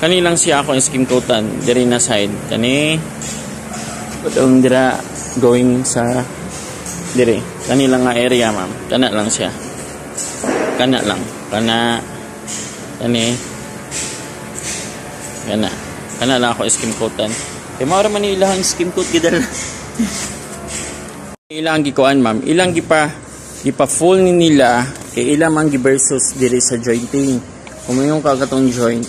Kani lang siya ako skim coatan diri na side. Kani kung dira going sa diri. Kani lang nga area, ma'am. Kana lang siya. Kana lang. Kani kana lang ako skim coatan. Kay mao ra man ilang skim coat gidal. Ilang gikuan, ma'am. Ilang gipa full ni nila kay ilang man gi versus diri sa jointing. Kung may yung kagatong joint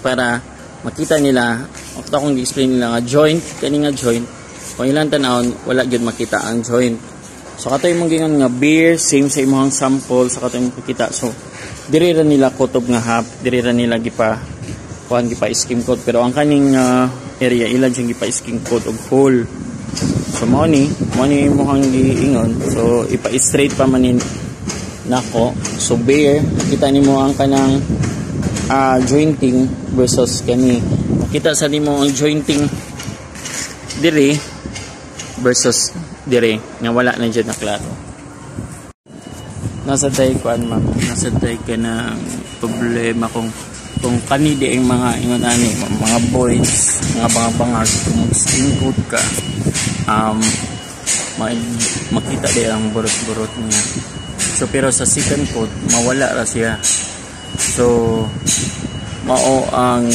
para makita nila, makita kong i-explain nila nga joint, kani nga joint. Kung ilang tanawon, wala gyud makita ang joint. So kato yung gingon nga beer, same sa imong sample sa kato yung makita. So diri ra nila kutob nga half, diri ra nila gipa skim coat, pero ang kaning area ila jung gipa skim coat og whole. So mo ni mo hang giingon. So ipa-straight pa manin nako. So beer, kita nimo ang kanang jointing versus kani. Makita sa nimo ang jointing diri versus dire nga wala na dyan na klaro. Nasa tay kuan, ma'am, nasa tay ka ng problema kung kani di ang mga ingon ani mga boys, mga bangag kung skin coat ka, makita di ang burot-burot niya. So pero sa second coat mawala ra siya. So mao ang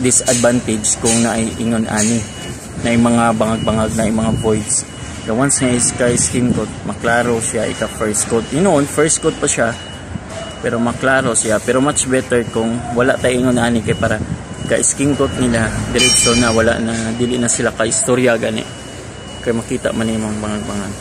disadvantage kung naiingon ani na mga bangag-bangag na mga voids. The once na is kay skin coat, maklaro siya ika first coat. First coat pa siya, pero maklaro siya. Pero much better kung wala tayong ingon ani kay para ka skin coat nila diretso na wala na dili na sila ka istorya gani. Kay makita man imong bangag-bangag.